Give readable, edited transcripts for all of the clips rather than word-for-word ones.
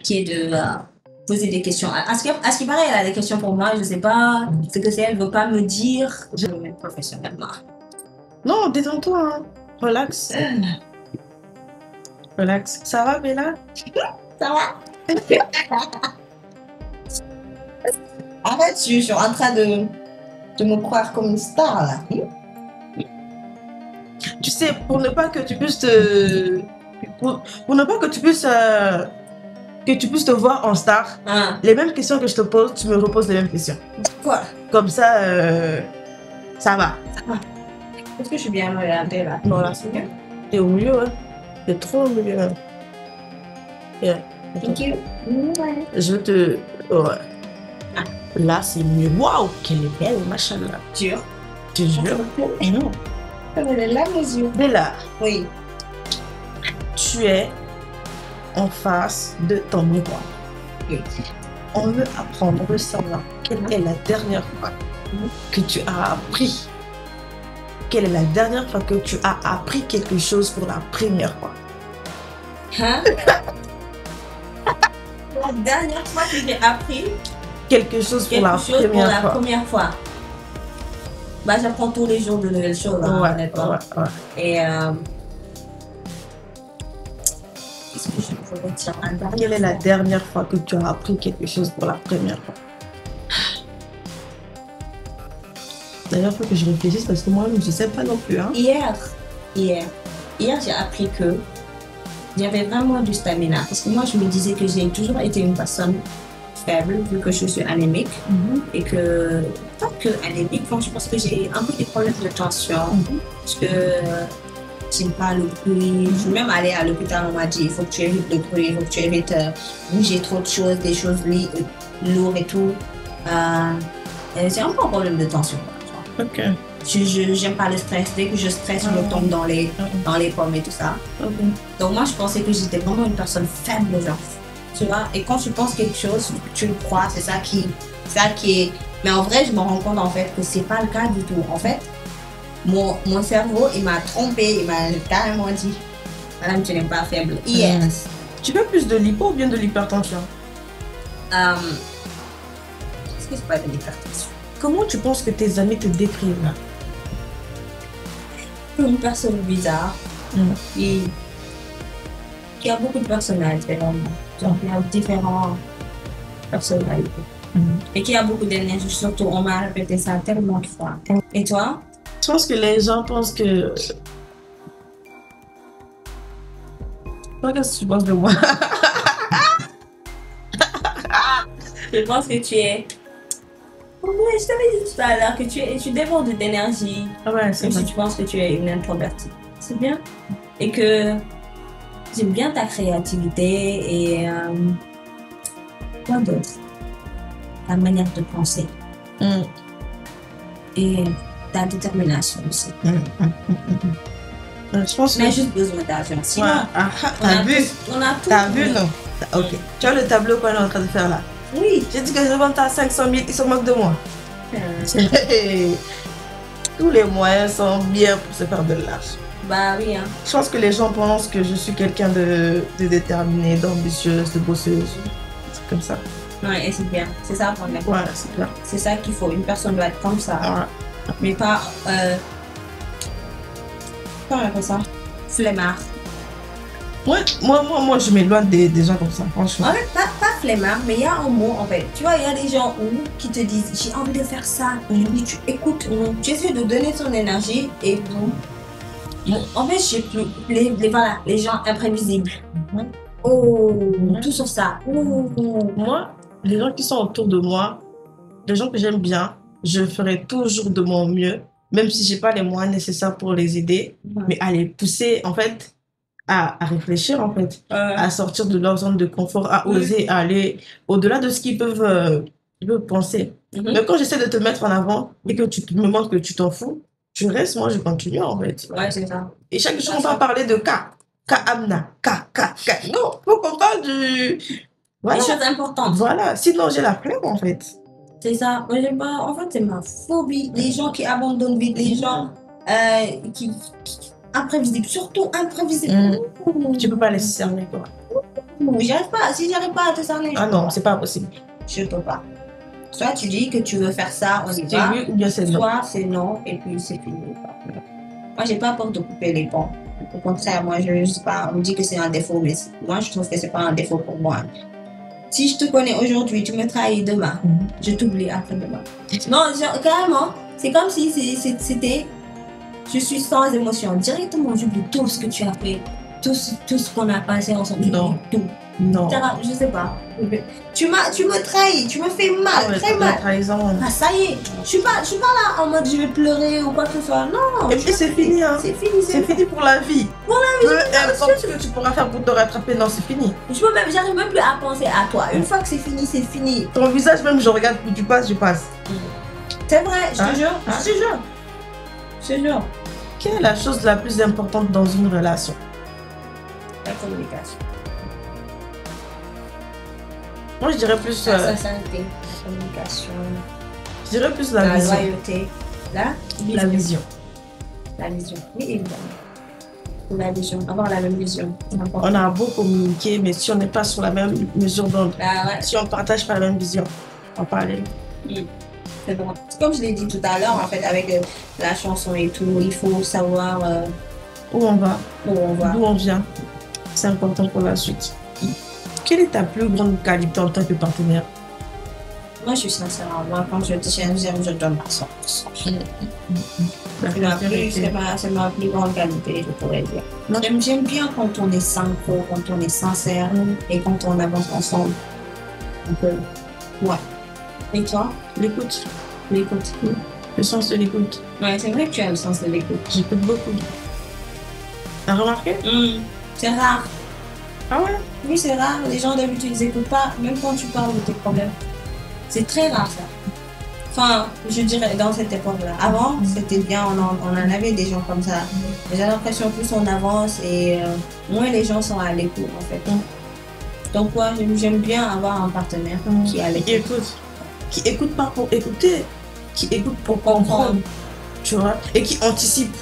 qui est de poser des questions. À ce qui paraît, elle a des questions pour moi. Je ne sais pas ce que c'est. Elle ne veut pas me dire. Je le mets professionnellement. Non, détends-toi. Hein. Relax. Relax. Ça va, Bella? Ça va? Arrête, je suis en train de me croire comme une star là. Tu sais, pour ne pas que tu puisses te... Pour ne pas que tu puisses... que tu puisses te voir en star, les mêmes questions que je te pose, tu me reposes les mêmes questions. Quoi? Comme ça, ça va. Ça va. Est-ce que je suis bien regardée là? Non, là, c'est bien. T'es au milieu, hein. T'es trop au milieu. Hein. Yeah. Thank you. Ouais. Je te... Ouais. Ah. Là, c'est mieux. Waouh, quelle est belle, machallah. Dur. Tu jures? Non. Elle est là, mes yeux. Bella. Oui. Tu es en face de ton miroir. Oui. On veut apprendre de savoir quelle est la dernière fois que tu as appris. Quelle est la dernière fois que tu as appris quelque chose pour la première fois? Hein? La dernière fois que j'ai appris quelque chose pour la première fois. Bah, j'apprends tous les jours de nouvelles choses, hein, honnêtement. Ouais. Et qu'est-ce que je pourrais dire? Quelle est la dernière fois que tu as appris quelque chose pour la première fois? D'ailleurs, il faut que je réfléchisse parce que moi, je ne sais pas non plus. Hein. Hier, j'ai appris que j'avais vraiment du stamina. Parce que moi, je me disais que j'ai toujours été une personne faible, vu que je suis anémique. Et que, tant que anémique, je pense que j'ai un peu des problèmes de tension. Parce que j'aime pas le bruit. Je suis même allée à l'hôpital, on m'a dit il faut que tu évites le bruit, il faut que tu évites bouger trop de choses, des choses lourdes et tout. C'est un peu un problème de tension. Ok. J'aime pas le stress. Dès que je stresse, je me tombe dans les pommes et tout ça. Donc moi, je pensais que j'étais vraiment une personne faible, genre. Tu vois, et quand tu penses quelque chose, tu le crois, c'est ça qui est... Mais en vrai, je me rends compte en fait que c'est pas le cas du tout. En fait, mon cerveau, il m'a trompé, il m'a carrément dit madame, tu n'es pas faible. Yes. Tu veux plus de l'hypo ou bien de l'hypertension? Est-ce que c'est pas de l'hypertension? Comment tu penses que tes amis te décrivent là? Une personne bizarre qui a beaucoup de personnalités. Genre, il y a différentes personnalités. Et qui a beaucoup d'énergie, surtout on m'a répété ça tellement de fois. Et toi? Je pense que les gens pensent que... Qu'est-ce que tu penses de moi? Je pense que tu es... Oui, je t'avais dit tout à l'heure que tu débordes d'énergie. Ouais, c'est même si tu penses que tu es une introvertie. C'est bien. Et que j'aime bien ta créativité et quoi d'autre? Ta manière de penser. Et ta détermination aussi. Je pense on a juste besoin d'argent. Sinon, t'as vu? On a tout. T'as vu, non? Ok. Tu vois le tableau qu'on est en train de faire là? Oui. J'ai dit que je vends à 500 000, ils se moquent de moi. Tous les moyens sont bien pour se faire de l'argent. Bah oui. Hein. Je pense que les gens pensent que je suis quelqu'un de déterminé, d'ambitieuse, de bosseuse. C'est comme ça. Ouais, et c'est bien. C'est ça qu'on aime. Ouais, c'est bien. C'est ça qu'il faut. Une personne doit être comme ça. Ouais. Mais pas... comment on appelle ça? Flemmard. Moi, je m'éloigne des gens comme ça, franchement. En fait, pas flemmard, mais il y a un mot, en fait. Tu vois, il y a des gens qui te disent, j'ai envie de faire ça. Et tu écoutes, tu essaies de donner ton énergie et en fait, je sais plus. Les gens imprévisibles. Tout sur ça. Moi, les gens qui sont autour de moi, les gens que j'aime bien, je ferai toujours de mon mieux, même si j'ai pas les moyens nécessaires pour les aider, mais à les pousser, en fait, à réfléchir, en fait, à sortir de leur zone de confort, à oser aller au-delà de ce qu'ils peuvent penser. Mais quand j'essaie de te mettre en avant et que tu me montres que tu t'en fous, tu restes, moi je continue, en fait. Ouais, c'est ça. Et chaque jour, on va parler de cas. Cas Amna, cas. Non, faut qu'on parle du... Voilà. Des choses importantes. Voilà, sinon j'ai la flemme, en fait. C'est ça. Moi, j'aime pas... En fait, c'est ma phobie. Les gens qui abandonnent vite, les gens qui imprévisibles, surtout imprévisibles. Tu peux pas les cerner, quoi. J'arrive pas. Si j'arrive pas à te cerner, Ah non, c'est pas possible. je peux pas. Soit tu dis que tu veux faire ça, on y C'est va. oui ou bien c'est non. Soit c'est non, et puis c'est fini. Moi, j'ai pas peur de couper les ponts. Au contraire, moi, je sais pas, on me dit que c'est un défaut, mais moi, je trouve que c'est pas un défaut pour moi. Si je te connais aujourd'hui, tu me trahis demain, je t'oublie après-demain. Non, carrément, c'est comme si c'était, je suis sans émotion. Directement, j'oublie tout ce que tu as fait, tout ce qu'on a passé ensemble. Non. Tout. Non. Je sais pas. Tu me trahis, tu me fais mal, très mal. Trahison. Ah, ça y est, je suis pas là en mode je vais pleurer ou quoi que ce soit. Non. Et puis c'est fini, hein. C'est fini. C'est fini pour la vie. Pour la vie. Peu importe ce que tu pourras faire pour te rattraper, non, c'est fini. J'arrive même plus à penser à toi. Une fois que c'est fini, c'est fini. Ton visage, même, je regarde, puis tu passes, je passe. C'est vrai, je te jure. Je te jure. Quelle est la chose la plus importante dans une relation? La communication. Moi, je dirais plus. La sincérité, la communication. Je dirais plus la vision. La loyauté. La vision. La vision. Oui, évidemment. La vision. Avoir la même vision. On a beau communiquer, mais si on n'est pas sur la même mesure d'onde, si on ne partage pas la même vision, on parle. C'est bon. Comme je l'ai dit tout à l'heure, en fait, avec la chanson et tout, il faut savoir où on va, d'où on vient. C'est important pour la suite. Quelle est ta plus grande qualité en tant que partenaire? Moi, je suis sincère. Moi, quand je j'aime, je donne ma 100%. C'est ma plus grande qualité, je pourrais dire. J'aime bien quand on est synchro, quand on est sincère et quand on avance ensemble. Donc, ouais. Et toi? L'écoute. L'écoute. Le sens de l'écoute. Ouais, c'est vrai que tu as le sens de l'écoute. J'écoute beaucoup. T'as remarqué? C'est rare. Ah ouais? Oui, c'est rare. Les gens d'habitude, ils n'écoutent pas, même quand tu parles de tes problèmes. C'est très rare, ça. Enfin, je dirais, dans cette époque-là. Avant, c'était bien, on en avait des gens comme ça. J'ai l'impression que plus on avance et moins les gens sont à l'écoute, en fait. Donc, moi, j'aime bien avoir un partenaire qui est à l'écoute. Qui écoute pas pour écouter, qui écoute pour comprendre, tu vois, et qui anticipe.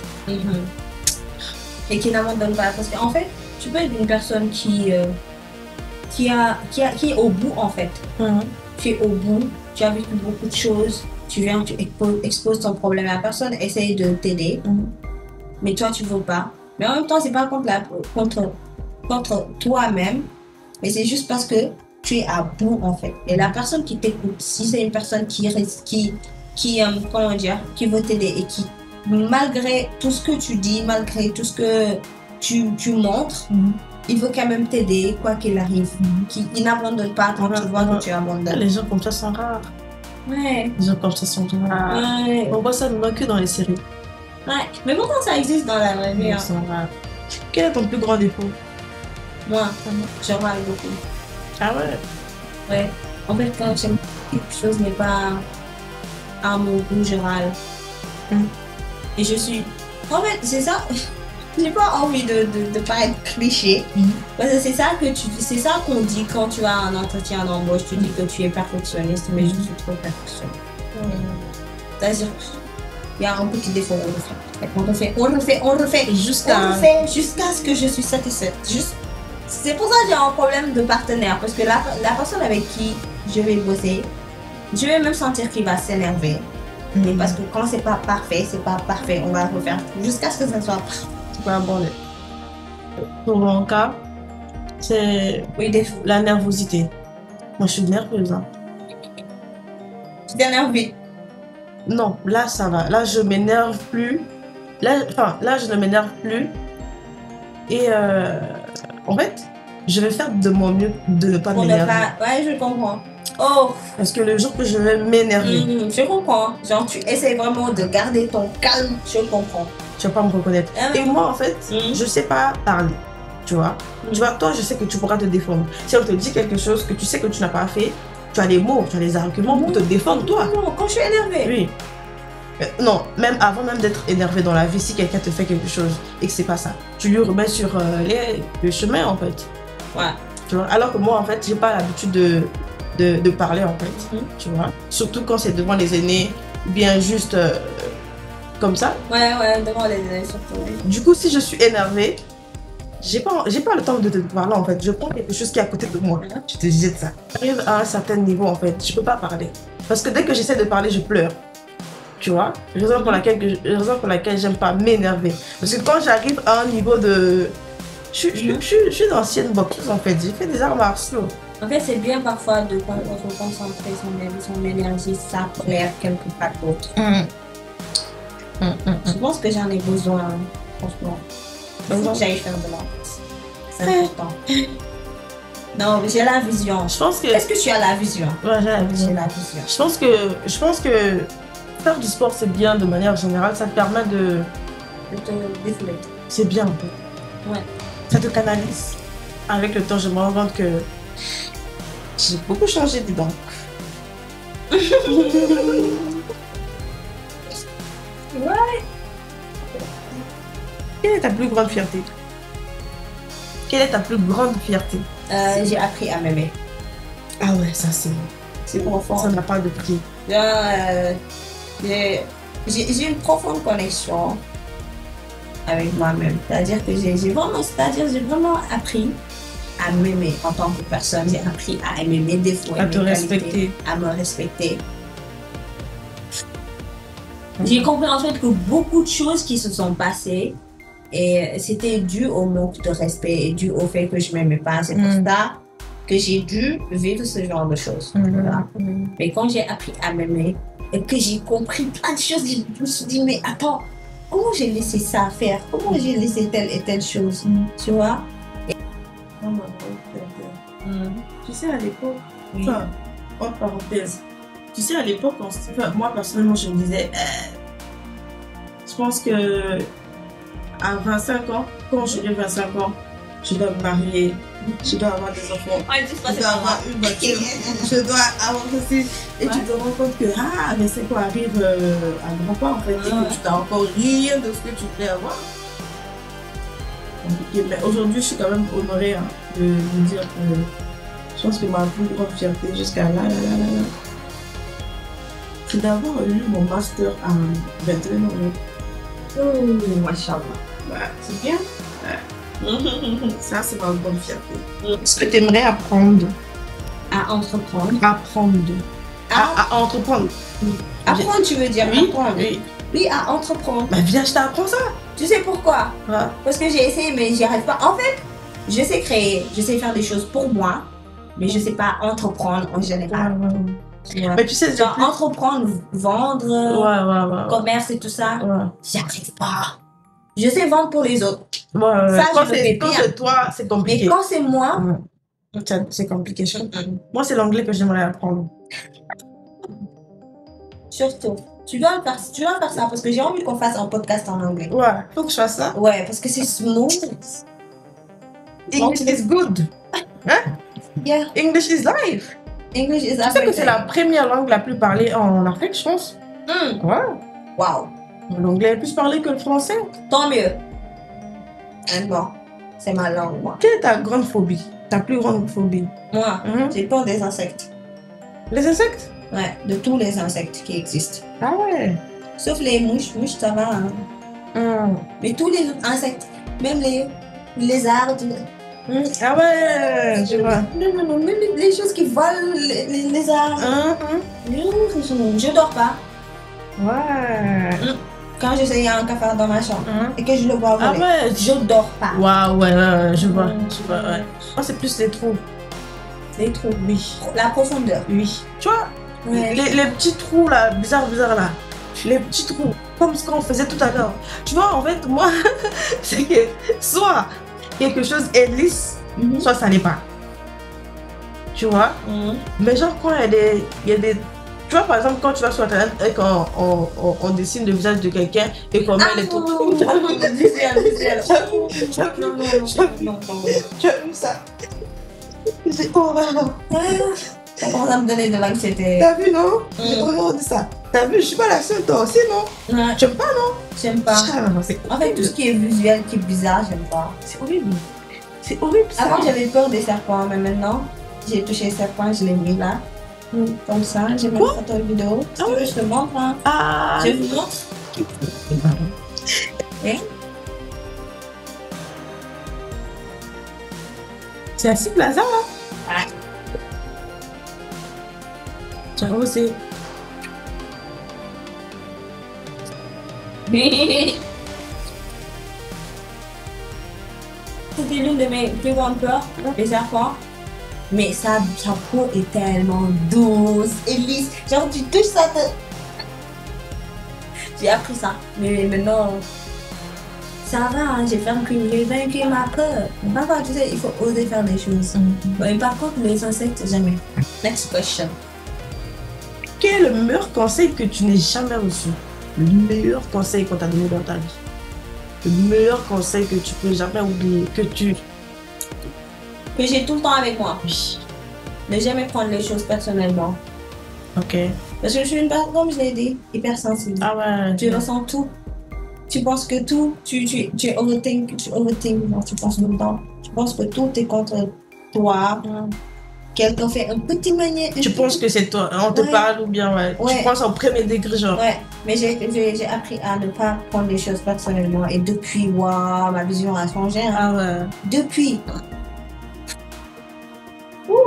Et qui n'abandonne pas. Parce qu'en fait, tu peux être une personne qui est au bout, en fait. Tu es au bout, tu as vécu beaucoup de choses, tu viens, tu exposes ton problème à la personne, essaye de t'aider, mais toi, tu ne veux pas. Mais en même temps, c'est pas contre toi-même, mais c'est juste parce que tu es à bout, en fait. Et la personne qui t'écoute, si c'est une personne qui veut t'aider et qui, malgré tout ce que tu dis, malgré tout ce que tu montres, il veut quand même t'aider, quoi qu'il arrive. Il n'abandonne pas quand tu vois que tu abandonnes. Les gens comme ça sont rares. Ouais. Les gens comme ça sont rares. Ouais. On voit ça non que dans les séries. Ouais. Mais pourtant, ça existe dans la vraie vie. Ils sont rares. Quel est ton plus grand défaut? Moi, je râle beaucoup. Ah ouais? Ouais. En fait, quand j'aime quelque chose n'est pas à mon goût, je râle. Et je suis... En fait, c'est ça... J'ai pas envie de paraître cliché. Parce que c'est ça qu'on dit quand tu as un entretien d'embauche. Tu dis que tu es perfectionniste, mais je suis trop perfectionniste. C'est-à-dire, il y a un petit défaut, on le fait. Jusqu'à ce que je suis satisfaite. C'est pour ça que j'ai un problème de partenaire. Parce que la personne avec qui je vais bosser, je vais même sentir qu'il va s'énerver. Mais parce que quand c'est pas parfait, on va refaire jusqu'à ce que ça soit parfait. Pas aborder. Pour mon cas, c'est la nervosité. Moi, je suis nerveuse. Tu t'es énervée? Non, là, ça va. Là, je m'énerve plus. Là, je ne m'énerve plus. Et en fait, je vais faire de mon mieux de ne pas m'énerver. Ouais, je comprends. Oh. Parce que le jour que je vais m'énerver... je comprends. Genre, tu essaies vraiment de garder ton calme. Je comprends. Tu vas pas me reconnaître. Et moi, en fait, je sais pas parler. Tu vois, toi, je sais que tu pourras te défendre. Si on te dit quelque chose que tu sais que tu n'as pas fait, tu as les mots, tu as les arguments pour te défendre, toi. Non, quand je suis énervée. Oui. Non, même avant même d'être énervé dans la vie, si quelqu'un te fait quelque chose et que c'est pas ça, tu lui remets sur le chemin, en fait. Ouais. Tu vois, alors que moi, en fait, j'ai pas l'habitude de parler, en fait. Tu vois, surtout quand c'est devant les aînés, ou bien juste... comme ça. Ouais, devant les aînés surtout. Du coup, si je suis énervée, j'ai pas le temps de te parler en fait. Je prends quelque chose qui est à côté de moi. Je te jette ça. J'arrive à un certain niveau en fait. Je peux pas parler. Parce que dès que j'essaie de parler, je pleure. Tu vois, raison pour laquelle j'aime pas m'énerver. Parce que quand j'arrive à un niveau de... Je suis une ancienne boxeuse en fait. J'ai fait des arts martiaux. En fait, c'est bien parfois de concentrer son énergie, sa colère quelque part d'autre. Je pense que j'en ai besoin, franchement. Il faut que j'aille faire de l'art. C'est important. Non, j'ai la vision. Je pense que... Est-ce que tu as la vision? Ouais, j'ai la vision. J'ai la vision. Je pense que faire du sport, c'est bien de manière générale. Ça te permet de te défouler. C'est bien en fait. Ouais. Ça te canalise. Avec le temps, je me rends compte que j'ai beaucoup changé dedans. Ouais. Quelle est ta plus grande fierté? Quelle est ta plus grande fierté? J'ai appris à m'aimer. Ah ouais, ça c'est profond. Ça n'a pas de prix. J'ai une profonde connexion avec moi-même. C'est-à-dire que j'ai vraiment appris à m'aimer en tant que personne. J'ai appris à aimer mes défauts, à te respecter, à me respecter. J'ai compris en fait que beaucoup de choses qui se sont passées et c'était dû au manque de respect et dû au fait que je m'aimais pas. C'est pour ça que j'ai dû vivre ce genre de choses. Voilà. Mais quand j'ai appris à m'aimer et que j'ai compris plein de choses, je me suis dit mais attends, comment j'ai laissé ça faire? Comment j'ai laissé telle et telle chose? Tu vois? Tu sais, à l'époque, enfin, entre parenthèses, tu sais, à l'époque, moi personnellement, je me disais, je pense que à 25 ans, quand j'aurai 25 ans, je dois me marier, je dois avoir des enfants, je dois avoir une voiture, je dois avoir ceci. Et tu te rends compte que, mais c'est quoi arrive à grand pas en fait, et que tu n'as encore rien de ce que tu voulais avoir. Mais aujourd'hui, je suis quand même honorée de me dire que je pense que ma plus grande fierté jusqu'à là, c'est d'avoir eu mon master à 21 ans. Oh, machallah. Ouais, c'est bien. Ouais. Ça, c'est ma grande fierté. Est-ce que tu aimerais apprendre? À entreprendre. Apprendre. À entreprendre. Apprendre, tu veux dire? Oui, apprendre. Oui. Oui, à entreprendre. Bah viens, je t'apprends ça. Tu sais pourquoi? Ouais. Parce que j'ai essayé, mais j'y arrive pas. En fait, je sais créer, je sais faire des choses pour moi, mais je sais pas entreprendre en général. Ouais. Mais tu sais, genre entreprendre, vendre, ouais. commerce et tout ça, j'y arrive pas. Je sais vendre pour les autres. Ouais. Ça, quand c'est toi, c'est compliqué. Mais quand c'est moi, c'est compliqué. Moi, c'est l'anglais que j'aimerais apprendre. Surtout. Tu dois faire ça parce que j'ai envie qu'on fasse un podcast en anglais. Ouais, faut que je fasse ça. Ouais, parce que c'est smooth. English is good. Hein? Yeah. English is life. English is everything. Tu sais que c'est la première langue la plus parlée en Afrique, je pense. Ouais. Wow. L'anglais est plus parlé que le français. Tant mieux. Bon, c'est ma langue, moi. Quelle est ta grande phobie? Ta plus grande phobie? Moi, j'ai peur des insectes. Les insectes? Ouais, de tous les insectes qui existent. Ah ouais. Sauf les mouches, ça va. Mais tous les autres insectes, même les lézards. Ah ouais, je vois. Non, même les choses qui volent, les lézards. Je dors pas. Ouais. Quand j'essaye un cafard dans ma chambre et que je le vois voler, je dors pas. Waouh, ouais, je vois. Ouais. Moi, c'est plus les trous. Les trous, oui. La profondeur. Oui. Tu vois, les petits trous là, bizarre là. Les petits trous, comme ce qu'on faisait tout à l'heure. Tu vois, en fait, moi, c'est que soit quelque chose est lisse, soit ça n'est pas. Tu vois? Mais genre, quand il y a des... Tu vois, par exemple, quand tu vas sur Internet et qu'on dessine le visage de quelqu'un et qu'on met les trucs... Tu as vu ça? C'est horreur. Ça commence à me donner de l'anxiété. T'as vu, non? J'ai horreur de ça. T'as vu, je suis pas la seule, toi aussi, non? Ouais. J'aime pas, non? J'aime pas. En fait, tout ce qui est visuel, qui est bizarre, j'aime pas. C'est horrible. C'est horrible, ça. Avant, j'avais peur des serpents, mais maintenant, j'ai touché les serpents, je l'ai mis là. Comme ça, j'ai mis une photo et vidéo. Si tu veux, je te montre. Je vous montre. C'est à 6 Plaza, là. Ouais. Tu as osé. C'était l'une de mes plus grandes peurs, les serpents. Mais sa peau est tellement douce et lisse. Genre, tu touches ça. J'ai appris ça. Mais maintenant, ça va, hein, j'ai vaincu ma peur. Parfois, tu sais, il faut oser faire des choses. Mais par contre, les insectes, jamais. Next question. Quel est le meilleur conseil que tu n'aies jamais reçu? Le meilleur conseil qu'on t'a donné dans ta vie? Le meilleur conseil que tu peux jamais oublier, que j'ai tout le temps avec moi. Oui. Ne jamais prendre les choses personnellement. Ok. Parce que je suis une personne, comme je l'ai dit, hypersensible. Ah ouais. Tu ressens tout. Tu penses que tout, tu overthink, non, tu penses tout le temps. Tu penses que tout est contre toi. Quelqu'un fait un petit manière. Tu penses que c'est toi, on te parle ou bien tu penses au premier degré genre. Ouais, mais j'ai appris à ne pas prendre les choses personnellement et depuis, waouh, ma vision a changé. Hein. Ah ouais. Depuis.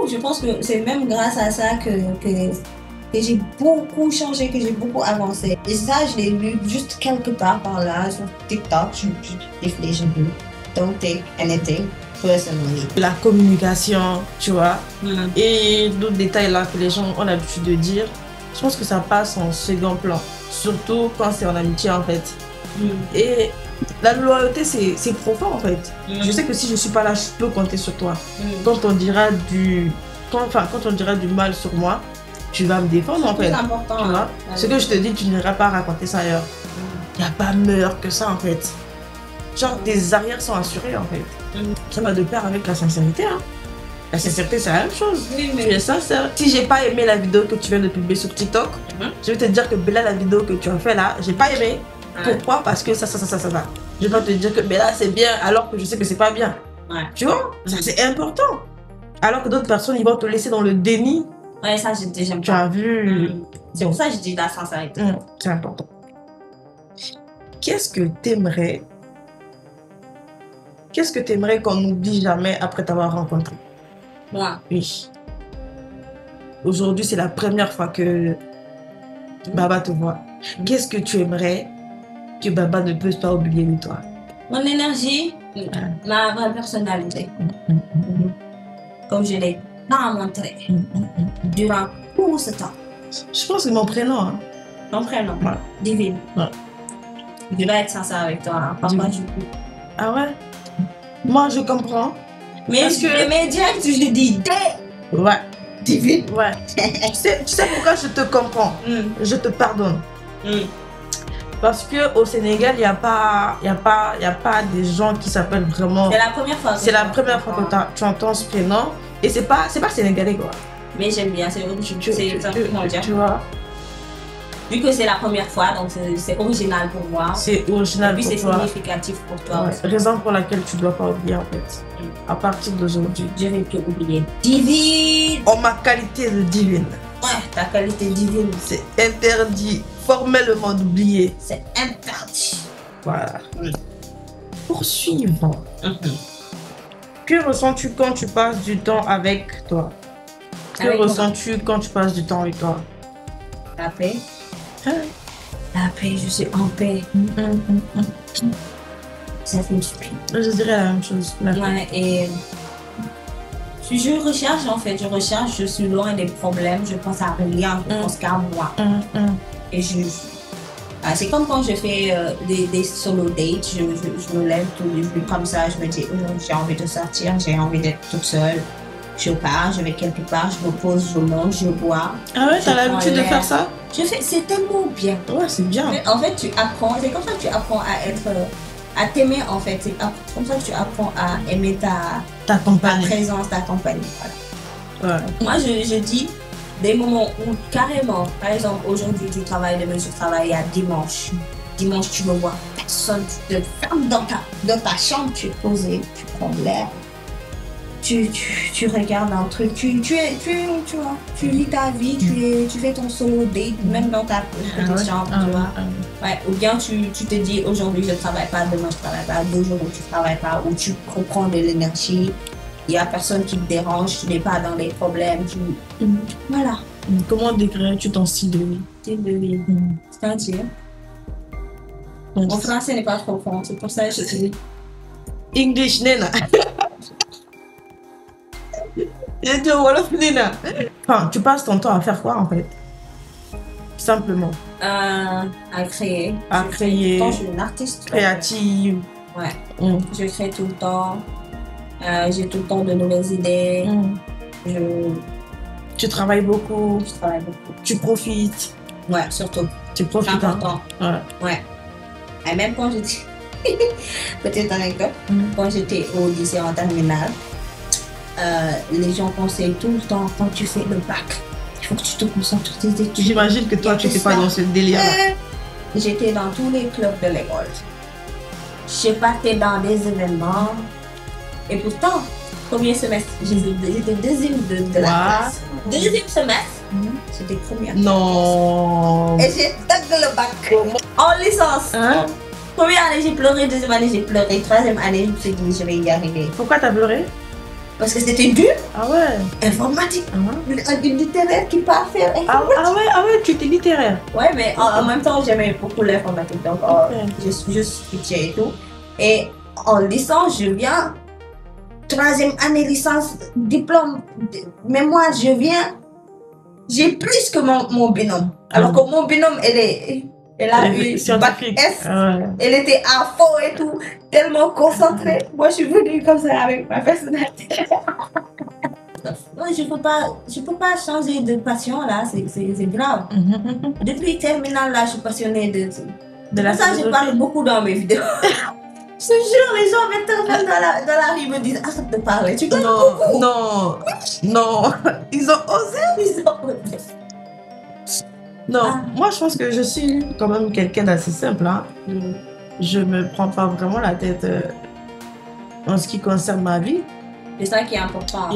Je pense que c'est même grâce à ça que j'ai beaucoup changé, que j'ai beaucoup avancé. Et ça, je l'ai lu juste quelque part par là, sur TikTok. Je réfléchis. Don't take anything personally. La communication, tu vois, et d'autres détails là que les gens ont l'habitude de dire, je pense que ça passe en second plan. Surtout quand c'est en amitié en fait. Et la loyauté, c'est profond en fait. Je sais que si je suis pas là, je peux compter sur toi. Quand on dira quand on dira du mal sur moi, tu vas me défendre en fait. C'est important. Tu vois? Ce que je te dis, tu n'iras pas raconter ça ailleurs. Il n'y a pas meilleur que ça en fait. Genre, tes arrières sont assurées en fait. Ça va de pair avec la sincérité. Hein. La sincérité, c'est la même chose. Oui, mais... Tu es sincère. Si j'ai pas aimé la vidéo que tu viens de publier sur TikTok, je vais te dire que Bella, la vidéo que tu as fait là, j'ai pas aimé. Pourquoi? Parce que ça va. Je vais te dire que Bella, c'est bien alors que je sais que c'est pas bien. Tu vois? Ça, c'est important. Alors que d'autres personnes, ils vont te laisser dans le déni. Ouais, ça, j'aime pas. Tu as vu? C'est pour ça que je dis la sincérité. C'est important. Qu'est-ce que t'aimerais qu'on n'oublie jamais après t'avoir rencontré? Moi. Oui. Aujourd'hui, c'est la première fois que Baba te voit. Qu'est-ce que tu aimerais que Baba ne puisse pas oublier de toi? Mon énergie, ma vraie personnalité. Comme je l'ai pas montré durant tout ce temps. Je pense que mon prénom. Hein. Mon prénom, Divine. Je dois être sincère avec toi. Hein. Parfois, Ah ouais? Moi, je comprends. Mais direct, je dis ouais. Divine. Ouais. tu sais pourquoi je te comprends? Je te pardonne. Parce qu'au Sénégal, il n'y a pas des gens qui s'appellent vraiment. C'est la première fois. C'est la première fois que tu entends ce prénom. Et c'est pas sénégalais quoi. Mais j'aime bien, c'est original. Tu vois. Vu que c'est la première fois, donc c'est original pour moi. C'est original pour toi. Et puis c'est significatif pour toi aussi. Raison pour laquelle tu ne dois pas oublier en fait. À partir d'aujourd'hui. Je vais plus oublier. Divine. En ma qualité de divine. Ouais, ta qualité divine. C'est interdit formellement d'oublier. C'est interdit. Voilà. Poursuivons. Que ressens-tu quand tu passes du temps avec toi? Que ressens-tu quand tu passes du temps avec toi? La paix. La paix, je suis en paix. Ça fait du bien. Je dirais la même chose. Ouais, et je recherche en fait, je suis loin des problèmes, je pense à rien, je pense qu'à moi. Et c'est comme quand je fais des solo dates, je me lève tous les jours comme ça, je me dis, j'ai envie de sortir, j'ai envie d'être toute seule. Je pars, je vais quelque part, je me pose, je mange, je bois. Ah ouais, t'as l'habitude de faire ça? C'est tellement bien. Ouais, c'est bien. En fait, tu apprends, c'est comme ça que tu apprends à t'aimer en fait. C'est comme ça que tu apprends à aimer ta présence, ta compagnie. Voilà. Ouais. Moi, je dis des moments où carrément, par exemple, aujourd'hui tu travailles, demain tu travailles à dimanche. Dimanche, tu ne vois personne, tu te fermes dans ta chambre, tu es posé, tu prends l'air. Tu regardes un truc, tu vois, tu vis ta vie, tu fais ton solo date, même dans ta petite chambre, tu vois. Ouais, ou bien tu te dis aujourd'hui je ne travaille pas, demain je ne travaille pas, 2 jours où tu ne travailles pas, où tu reprends de l'énergie. il n'y a personne qui te dérange, tu n'es pas dans les problèmes. Voilà. Comment décrirais-tu ton style de vie? Style de vie. C'est-à-dire, mon français n'est pas trop fort, c'est pour ça que je dis. English, Nena. J'ai dit Wolof, Nena. Enfin, tu passes ton temps à faire quoi en fait? Simplement. À créer. À créer. Quand je suis une artiste. Créative. Ouais. Je crée tout le temps. J'ai tout le temps de nouvelles idées. Tu travailles beaucoup. Je travaille beaucoup. Tu profites. Ouais, surtout. Tu profites. C'est important. Ouais. Et même quand j'étais. Petite anecdote. Quand j'étais au lycée en terminale, les gens pensaient tout le temps, quand tu fais le bac, il faut que tu te concentres sur tes études. J'imagine que toi, tu n'étais pas dans ce délire-là. J'étais dans tous les clubs de l'école. Je partais dans des événements. Et pourtant, premier semestre, j'étais deuxième de la classe. Deuxième semestre, c'était première. Non. Et j'ai tagué le bac en licence. Hein? Première année, j'ai pleuré. Deuxième année, j'ai pleuré. Troisième année, je me suis dit, je vais y arriver. Pourquoi t'as pleuré? Parce que c'était dur. Ah ouais. Informatique. Une littéraire qui part faire informatique. Ah ouais, tu étais littéraire. Ouais, mais en même temps, j'aimais beaucoup l'informatique. Donc, je switchais et tout. Et en licence, je viens. Troisième année licence, diplôme. Mais moi, je viens. J'ai plus que mon binôme. Alors que mon binôme, elle a eu bac S. Elle était à fond et tout. Tellement concentrée. Moi, je suis venue comme ça avec ma personnalité. Je peux pas changer de passion là, c'est grave. Depuis terminale là, je suis passionnée de la ça, je parle beaucoup dans mes vidéos. Je te jure, les gens m'interpellent dans la rue, me disent arrête de parler. Tu parles beaucoup. Non. Ils ont osé. Non, moi je pense que je suis quand même quelqu'un d'assez simple. Hein. Je me prends pas vraiment la tête en ce qui concerne ma vie. C'est ça qui est important.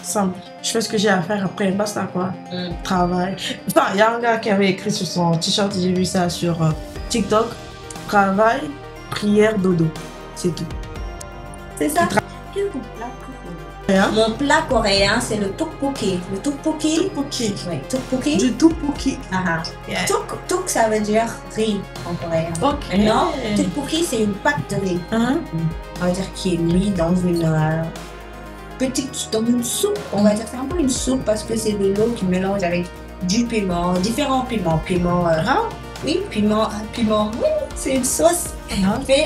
Simple. Je fais ce que j'ai à faire après, basta quoi. Travail. Enfin, il y a un gars qui avait écrit sur son t-shirt, j'ai vu ça sur TikTok. Travail, prière, dodo. C'est tout. C'est ça. Mon plat coréen, c'est le tteokbokki. Le tteokbokki. Oui, tteokbokki. Du tteokbokki. Tuk, ça veut dire riz en coréen. Non, tteokbokki, c'est une pâte de riz. On va dire qui est mis dans une dans une soupe. On va dire c'est un peu une soupe parce que c'est de l'eau qui mélange avec du piment, différents piments. Oui, piment. Oui, c'est une sauce faite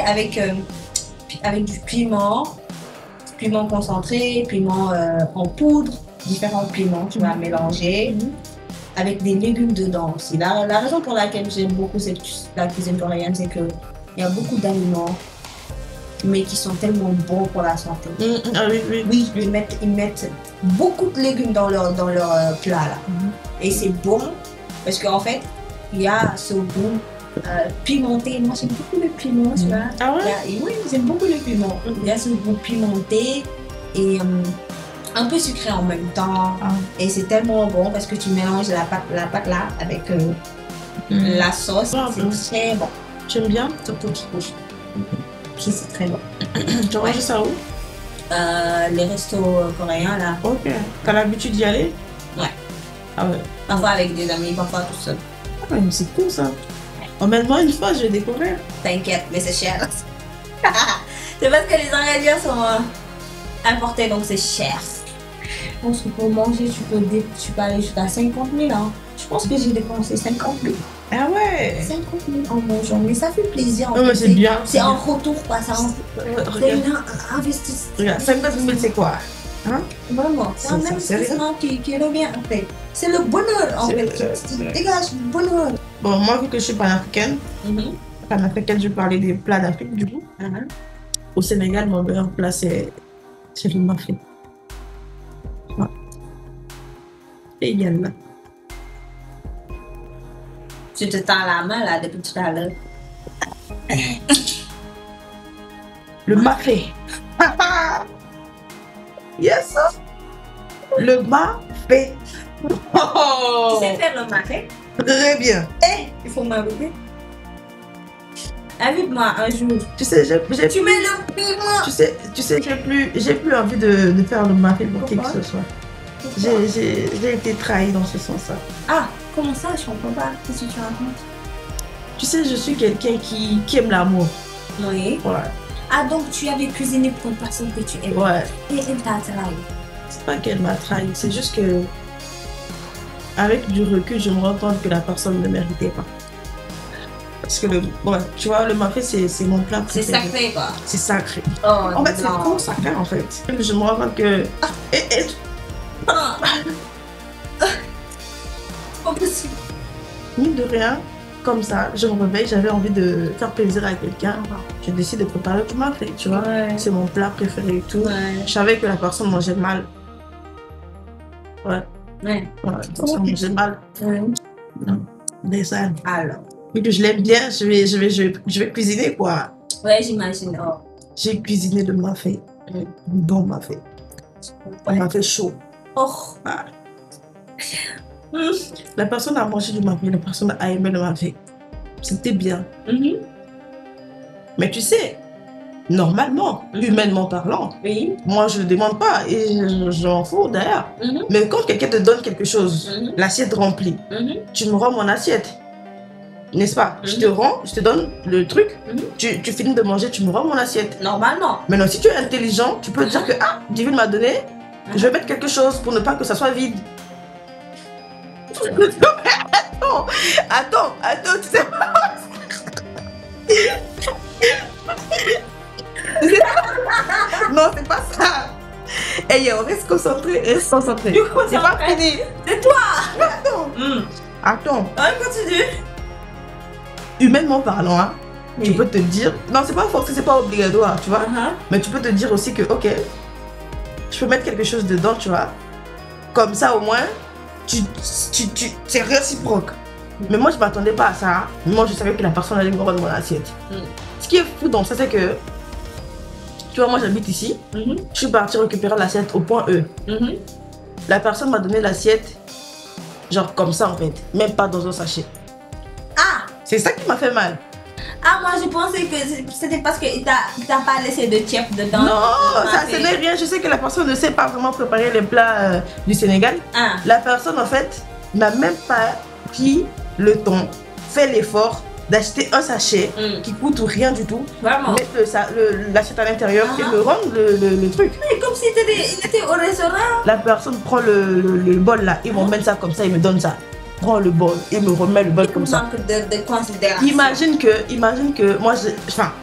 avec du piment concentré, piment en poudre, différents piments, tu vas mélanger avec des légumes dedans aussi. La raison pour laquelle j'aime beaucoup la cuisine coréenne, c'est qu'il y a beaucoup d'aliments, mais qui sont tellement bons pour la santé. Oui, ils mettent beaucoup de légumes dans leur plat là. Et c'est bon parce qu'en fait, il y a ce goût pimenté. Moi, j'aime beaucoup le piment, tu vois. Ah ouais? Oui, j'aime beaucoup le piment. Il y a ce goût pimenté et un peu sucré en même temps. Et c'est tellement bon parce que tu mélanges la pâte là avec la sauce. C'est très bon. J'aime bien. C'est très bon. Tu manges ça où? Les restos coréens là. Ok. T'as l'habitude d'y aller? Ouais. Ah ouais. Parfois avec des amis, parfois tout seul. Ah mais c'est cool ça. Emmène-moi une fois, je vais découvrir. T'inquiète, mais c'est cher. C'est parce que les ingrédients sont importés, donc c'est cher. Je pense que pour manger, tu peux aller jusqu'à 50 000. Hein. Je pense que j'ai dépensé 50 000. Ah ouais. 50 000 en mangeant, mais ça fait plaisir. Non, mais c'est bien. C'est en retour, quoi. C'est un investissement. Regarde, 50 000, c'est quoi? Hein? Vraiment, c'est un investissement qui revient en fait. C'est le bonheur en fait. Tu dégages le bonheur. Bon, moi, vu que je suis panafricaine, je parlais des plats d'Afrique du coup. Au Sénégal, mon meilleur plat, c'est le mafé. Ouais. Et également. Tu te tends la main là depuis tout à l'heure. Le mafé. Yes. Le mafé. Tu sais faire le mafé? Très bien. Il faut m'avouer. Invite-moi un jour. Tu sais, Tu mets le piment. Tu sais, j'ai plus envie de faire le mari pour qui que ce soit. J'ai été trahie dans ce sens-là. Ah, comment ça? Je comprends pas. Qu'est-ce que tu racontes? Tu sais, je suis quelqu'un qui aime l'amour. Oui. Ouais. Ah, donc tu avais cuisiné pour une personne que tu aimes. Ouais. Et elle t'a trahi. C'est pas qu'elle m'a trahi, c'est juste que, avec du recul, je me rends compte que la personne ne méritait pas. Parce que tu vois, le mafé, c'est mon plat C'est préféré. sacré, quoi. C'est sacré. Oh, En fait, c'est trop sacré, en fait. Je me rends compte que... Pas possible. Mine de rien, comme ça, je me réveille, j'avais envie de faire plaisir à quelqu'un. Je décide de préparer du mafé, tu vois. Ouais. C'est mon plat préféré et tout. Ouais. Je savais que la personne mangeait mal. Ouais. Ouais. La personne mangeait mal. Ouais. Des ânes. Alors. Vu que je l'aime bien, je vais cuisiner, quoi. Ouais, j'imagine. Oh. J'ai cuisiné le mafé. Un bon mafé. Un mafé chaud. Oh. Ah. La personne a mangé du mafé, la personne a aimé le mafé. C'était bien. Mais tu sais, normalement, humainement parlant, Oui. moi je ne demande pas et je m'en fous d'ailleurs. Mais quand quelqu'un te donne quelque chose, l'assiette remplie, tu me rends mon assiette. N'est-ce pas? Je te rends, je te donne le truc, tu finis de manger, tu me rends mon assiette. Normalement. Maintenant, si tu es intelligent, tu peux dire que ah, Divine m'a donné, je vais mettre quelque chose pour ne pas que ça soit vide. Attends, tu sais pas. Non, c'est pas ça. Hey, on reste concentré, reste concentré. C'est pas fini. C'est toi. Attends. Continue. Humainement parlant, hein, Oui. tu peux te dire, non, c'est pas forcé, c'est pas obligatoire, tu vois. Mais tu peux te dire aussi que, ok, je peux mettre quelque chose dedans, tu vois. Comme ça, au moins, c'est réciproque. Mais moi, je m'attendais pas à ça. Moi, je savais que la personne allait me rendre mon assiette. Ce qui est fou dans ça, c'est que, tu vois, moi, j'habite ici. Je suis partie récupérer l'assiette au point E. La personne m'a donné l'assiette, genre comme ça, en fait. Même pas dans un sachet. Ah. C'est ça qui m'a fait mal. Ah, moi, je pensais que c'était parce qu'il t'a pas laissé de chef dedans. Non, ça, ce n'est rien. Je sais que la personne ne sait pas vraiment préparer les plats du Sénégal. Ah. La personne, en fait, n'a même pas pris le temps, fait l'effort d'acheter un sachet qui coûte rien du tout, Vraiment. mettre l'assiette à l'intérieur et me rendre le truc. Mais comme si il était au restaurant. La personne prend le bol là, il m'emmène ça comme ça, il me donne ça. Prend le bol et me remet le bol comme ça. Manque de considération. Imagine que moi,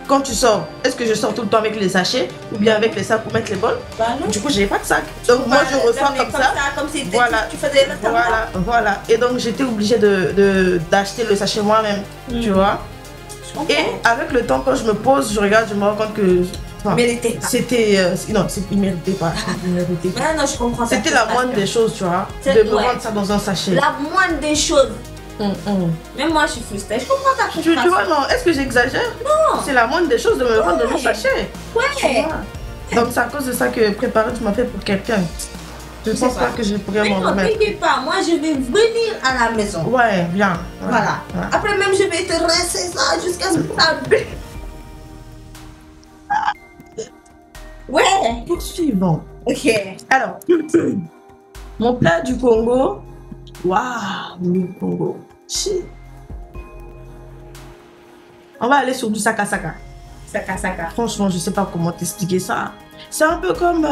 quand tu sors, est-ce que je sors tout le temps avec les sachets ou bien avec les sacs pour mettre les bols? Bah non. Du coup, j'ai pas de sac. Donc moi, je reçois comme ça. Comme si Voilà. tu faisais le restaurant. Voilà. Et donc, j'étais obligée d'acheter le sachet moi-même, tu vois. Et avec le temps, quand je me pose, je regarde, je me rends compte que Méritait pas. c'était... non, il ne méritait pas. Ah non, je comprends ça. C'était la moindre des choses, tu vois, de me rendre ça dans un sachet. La moindre des choses. Même moi, je suis frustrée. Je comprends ta frustration. Tu vois, non, est-ce que j'exagère? Non. C'est la moindre des choses de me rendre dans un sachet. Ouais. Donc, c'est à cause de ça que préparer, tu m'as fait pour quelqu'un. Je ne pense pas que je pourrais m'en remettre. Ne t'inquiète pas, moi je vais venir à la maison. Ouais, bien. Voilà. Après même je vais te rincer ça jusqu'à ce que ça brûle. Ouais. Poursuivons. Ok. Alors, mon plat du Congo. Waouh, le Congo. Chi. On va aller sur du saka-saka. Saka. Franchement, je ne sais pas comment t'expliquer ça. C'est un peu comme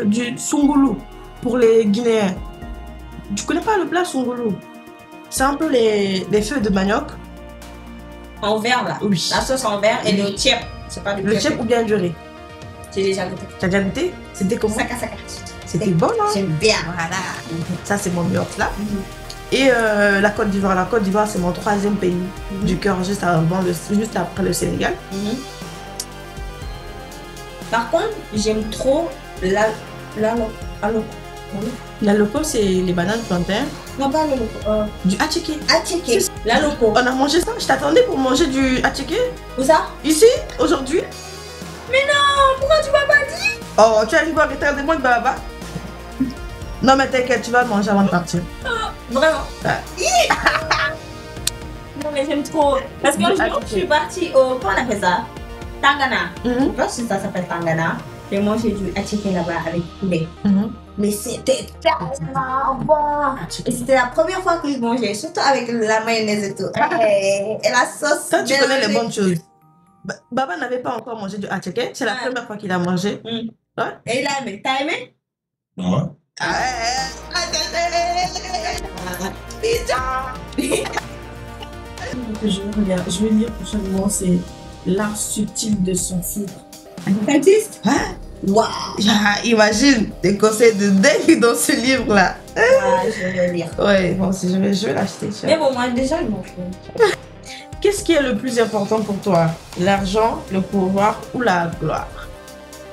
du sungulu pour les Guinéens. Tu connais pas le plat sungulu? C'est un peu les feuilles de manioc. En verre là. Oui. La sauce en verre et le tiep. C'est pas Le tiep ou bien du riz. J'ai déjà goûté. T'as déjà goûté? C'était comment? Saka. C'était bon, non? J'aime bien. Voilà. Ça, c'est mon meilleur plat. Et la Côte d'Ivoire. La Côte d'Ivoire, c'est mon troisième pays du cœur, juste après le Sénégal. Par contre, j'aime trop la loco, c'est les bananes plantains. Non, pas le loco. Du attiqué. Attiqué. La loco. On a mangé ça. Je t'attendais pour manger du attiqué. Où ça? Ici, aujourd'hui. Mais non, pourquoi tu m'as pas dit? Oh, tu arrives à retarder moi de baba. Non, mais t'inquiète, tu vas manger avant de partir. Vraiment? Ouais. Non, mais j'aime trop. Parce que jour, je suis partie au. Comment on appelle ça? Tangana. Je pense que ça s'appelle Tangana. J'ai mangé du attiqué là-bas avec poulet. Mais c'était tellement bon. Et c'était la première fois que je mangeais, surtout avec la mayonnaise et tout. Et la sauce. Toi, tu connais les bonnes choses. Baba n'avait pas encore mangé du attiqué. C'est la première fois qu'il a mangé. Ouais. Et il a aimé. T'as aimé? Ouais. Je vais lire prochainement, c'est L'art subtil de son four. Dentiste? Waouh! Imagine des conseils de dingue dans ce livre-là. Je vais lire. Ouais, bon, si je vais l'acheter. Mais bon, moi déjà, je m'en fous. Qu'est-ce qui est le plus important pour toi? L'argent, le pouvoir ou la gloire?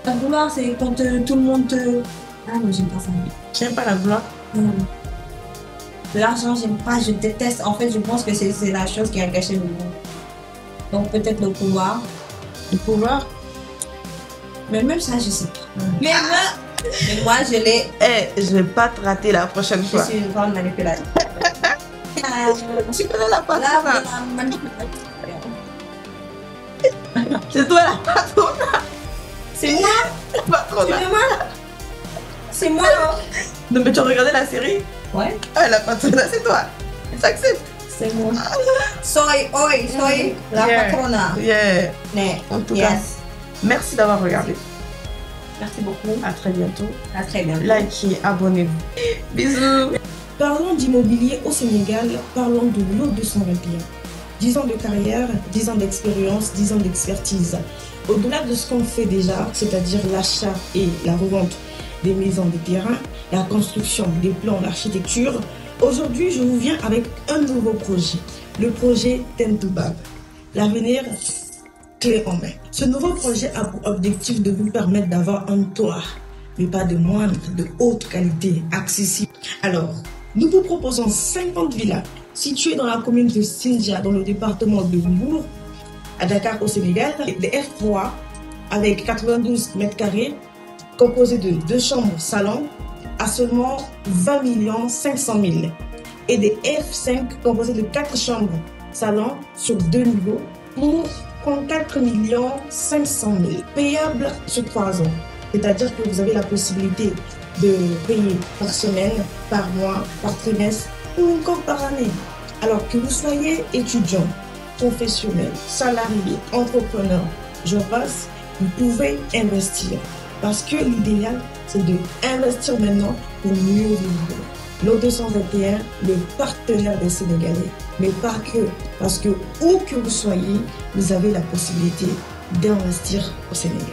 La gloire, c'est quand tout le monde te. Ah non, j'aime pas ça. Tu n'aimes pas la gloire? L'argent, j'aime pas, je déteste. En fait, je pense que c'est la chose qui a gâché le monde. Donc peut-être le pouvoir. Le pouvoir? Mais même ça, je sais pas. Mais moi, je l'ai. Je vais pas te rater la prochaine Je fois. suis une grande manipulatrice. Tu connais la patronne? La manipulation. C'est toi la patronne? C'est moi? La patronne. C'est moi? C'est moi, hein? Non, mais tu as regardé la série? Ouais. Ah, la patronne, c'est toi. J'accepte. C'est moi. Soy la patrona. Yeah. Mais, En tout cas, merci d'avoir regardé. Merci beaucoup. À très bientôt. À très bientôt. Likez, abonnez-vous. Bisous. Parlons d'immobilier au Sénégal, parlons de l'eau 221. 10 ans de carrière, 10 ans d'expérience, 10 ans d'expertise. Au-delà de ce qu'on fait déjà, c'est-à-dire l'achat et la revente des maisons, des terrains, la construction, des plans, l'architecture, aujourd'hui je vous viens avec un nouveau projet, le projet Tentoubab. L'avenir clé en main. Ce nouveau projet a pour objectif de vous permettre d'avoir un toit, mais pas de moindre, de haute qualité, accessible. Alors, nous vous proposons 50 villas situées dans la commune de Sindia, dans le département de Mbour, à Dakar au Sénégal, des F3 avec 92 mètres carrés, composés de 2 chambres salon à seulement 20 500 000 et des F5 composés de 4 chambres salon sur 2 niveaux pour 34 500 000, payables sur 3 ans. C'est-à-dire que vous avez la possibilité de payer par semaine, par mois, par trimestre ou encore par année. Alors que vous soyez étudiant, professionnel, salarié, entrepreneur, je passe, vous pouvez investir. Parce que l'idéal, c'est de investir maintenant pour mieux vivre. L'eau 221, le partenaire des Sénégalais, mais pas que. Parce que où que vous soyez, vous avez la possibilité d'investir au Sénégal.